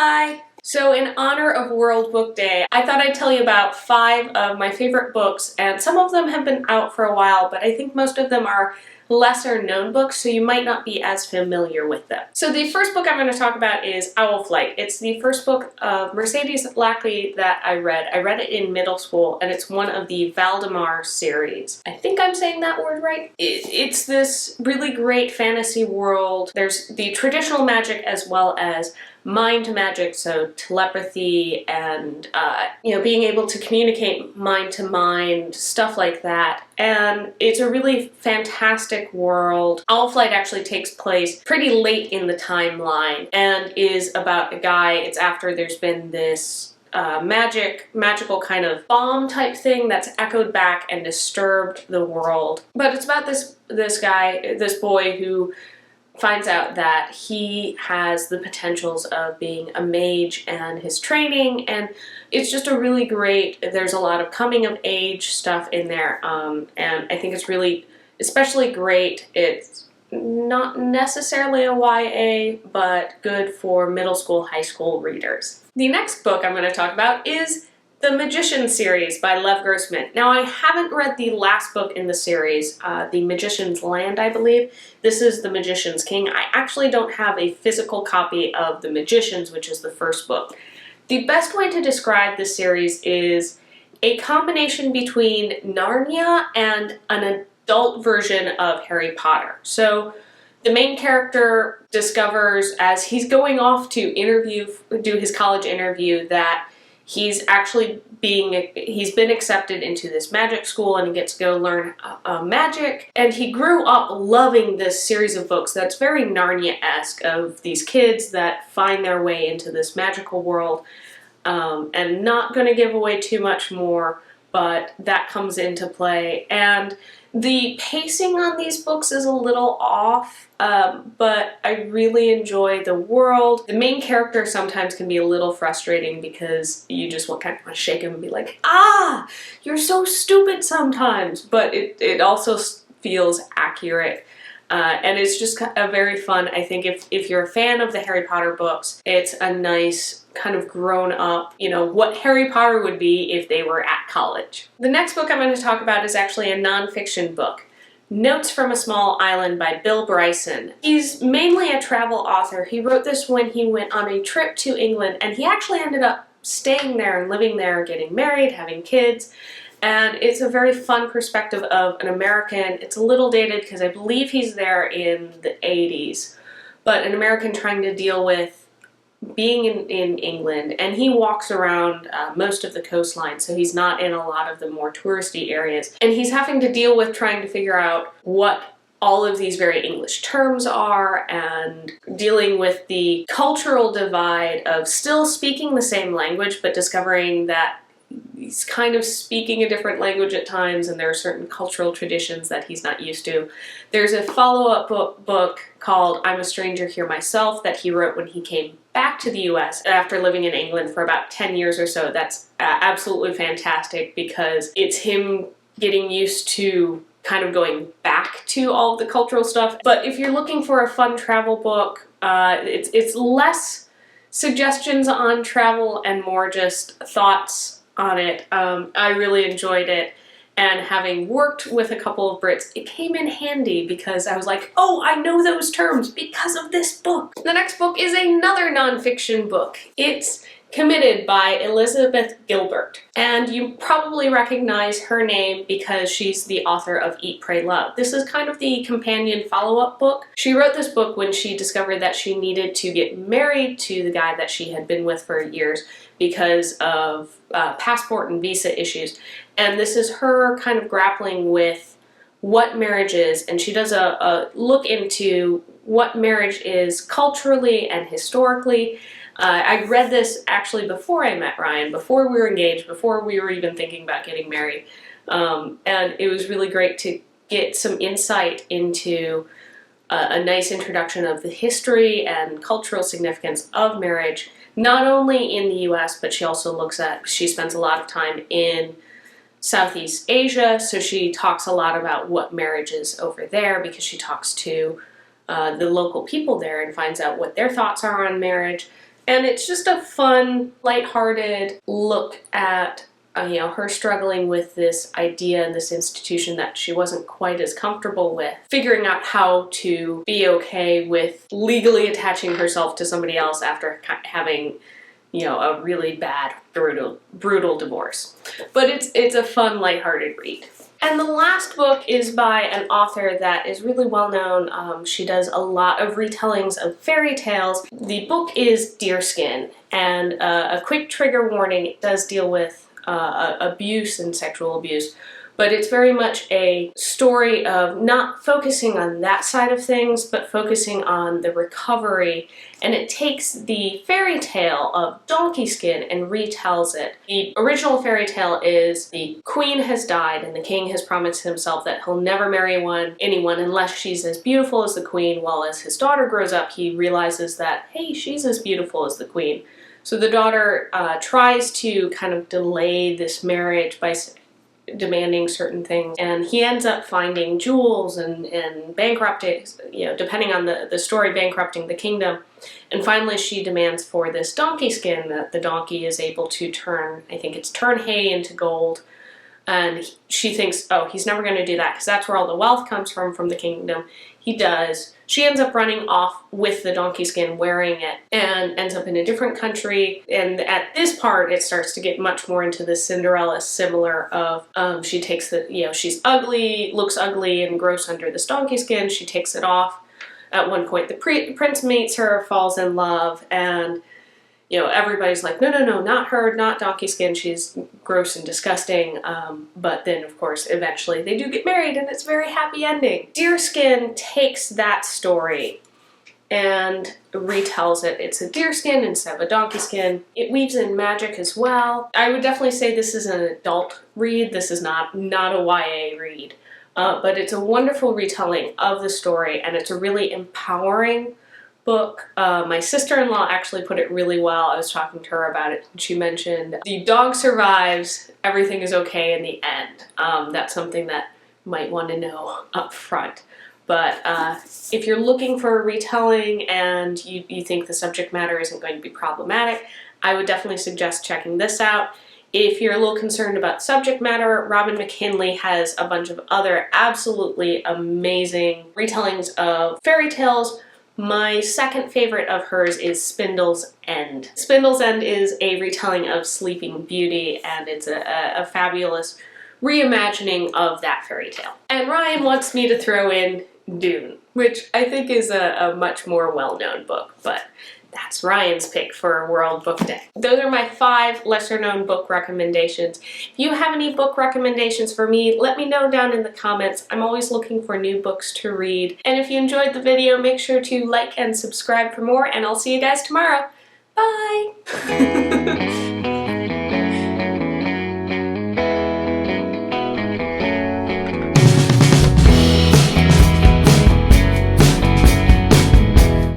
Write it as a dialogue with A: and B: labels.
A: Hi! So in honor of World Book Day, I thought I'd tell you about 5 of my favorite books, and some of them have been out for a while, but I think most of them are lesser known books, so you might not be as familiar with them. So the first book I'm going to talk about is Owl Flight. It's the first book of Mercedes Lackley that I read. I read it in middle school, and it's one of the Valdemar series. I think I'm saying that word right. It's this really great fantasy world. There's the traditional magic as well as mind magic, so telepathy and being able to communicate mind to mind, stuff like that. And it's a really fantastic world. Owl Flight actually takes place pretty late in the timeline and is about a guy. It's after there's been this magical kind of bomb type thing that's echoed back and disturbed the world. But it's about this boy who finds out that he has the potentials of being a mage and his training, and it's just a really great, there's a lot of coming of age stuff in there, and I think it's really especially great. It's not necessarily a YA, but good for middle school, high school readers. The next book I'm going to talk about is The Magician series by Lev Grossman. Now, I haven't read the last book in the series, The Magician's Land, I believe. This is The Magician's King. I actually don't have a physical copy of The Magicians, which is the first book. The best way to describe this series is a combination between Narnia and an adult version of Harry Potter. So the main character discovers as he's going off to do his college interview that he's been accepted into this magic school and he gets to go learn magic. And he grew up loving this series of books that's very Narnia-esque, of these kids that find their way into this magical world. And not going to give away too much more, but that comes into play. And the pacing on these books is a little off, but I really enjoy the world. The main character sometimes can be a little frustrating because you just kind of want to shake him and be like, ah, you're so stupid sometimes, but it also feels accurate. And it's just a very fun, I think if you're a fan of the Harry Potter books, it's a nice kind of grown up, what Harry Potter would be if they were at college. The next book I'm going to talk about is actually a nonfiction book, Notes from a Small Island by Bill Bryson. He's mainly a travel author. He wrote this when he went on a trip to England, and he actually ended up staying there and living there, getting married, having kids. And it's a very fun perspective of an American. It's a little dated because I believe he's there in the 80s, but an American trying to deal with being in England, and he walks around most of the coastline, so he's not in a lot of the more touristy areas. And he's having to deal with trying to figure out what all of these very English terms are, and dealing with the cultural divide of still speaking the same language, but discovering that he's kind of speaking a different language at times, and there are certain cultural traditions that he's not used to. There's a follow-up book called I'm a Stranger Here Myself that he wrote when he came back to the US after living in England for about 10 years or so. That's absolutely fantastic because it's him getting used to kind of going back to all of the cultural stuff. But if you're looking for a fun travel book, it's less suggestions on travel and more just thoughts on it. I really enjoyed it, and having worked with a couple of Brits, it came in handy because I was like, oh, I know those terms because of this book. The next book is another nonfiction book. It's Committed by Elizabeth Gilbert, and you probably recognize her name because she's the author of Eat, Pray, Love. This is kind of the companion follow-up book. She wrote this book when she discovered that she needed to get married to the guy that she had been with for years because of passport and visa issues. And this is her kind of grappling with what marriage is, and she does a look into what marriage is culturally and historically. I read this actually before I met Ryan, before we were engaged, before we were even thinking about getting married. And it was really great to get some insight into a nice introduction of the history and cultural significance of marriage, not only in the US, but she spends a lot of time in Southeast Asia, so she talks a lot about what marriage is over there because she talks to the local people there and finds out what their thoughts are on marriage. And it's just a fun, lighthearted look at you know, her struggling with this idea and this institution that she wasn't quite as comfortable with, figuring out how to be okay with legally attaching herself to somebody else after having, you know, a really bad, brutal divorce. But it's a fun, lighthearted read. And the last book is by an author that is really well known. She does a lot of retellings of fairy tales. The book is Deerskin, and a quick trigger warning, it does deal with abuse and sexual abuse, but it's very much a story of not focusing on that side of things, but focusing on the recovery, and it takes the fairy tale of Deerskin and retells it. The original fairy tale is the queen has died and the king has promised himself that he'll never marry anyone unless she's as beautiful as the queen, while as his daughter grows up he realizes that, hey, she's as beautiful as the queen. So the daughter tries to kind of delay this marriage by demanding certain things, and he ends up finding jewels and bankrupting, you know, depending on the story, bankrupting the kingdom. And finally she demands for this donkey skin that the donkey is able to turn, I think it's turn hay into gold. And she thinks, oh, he's never going to do that because that's where all the wealth comes from the kingdom. He does. She ends up running off with the donkey skin, wearing it, and ends up in a different country. And at this part, it starts to get much more into the Cinderella similar of she takes the, you know, she's ugly, looks ugly and gross under this donkey skin. She takes it off. At one point, the prince meets her, falls in love, and you know, everybody's like, no, no, no, not her, not donkey skin, she's gross and disgusting. But then, of course, eventually they do get married and it's a very happy ending. Deerskin takes that story and retells it. It's a deerskin instead of a donkey skin. It weaves in magic as well. I would definitely say this is an adult read. This is not a YA read. But it's a wonderful retelling of the story, and it's a really empowering book. My sister-in-law actually put it really well. I was talking to her about it and she mentioned the dog survives, everything is okay in the end. That's something that you might want to know up front. But if you're looking for a retelling and you think the subject matter isn't going to be problematic, I would definitely suggest checking this out. If you're a little concerned about subject matter, Robin McKinley has a bunch of other absolutely amazing retellings of fairy tales. My second favorite of hers is Spindle's End. Spindle's End is a retelling of Sleeping Beauty, and it's a fabulous reimagining of that fairy tale. And Ryan wants me to throw in Dune, which I think is a much more well-known book, but that's Ryan's pick for World Book Day. Those are my 5 lesser-known book recommendations. If you have any book recommendations for me, let me know down in the comments. I'm always looking for new books to read. And if you enjoyed the video, make sure to like and subscribe for more, and I'll see you guys tomorrow. Bye!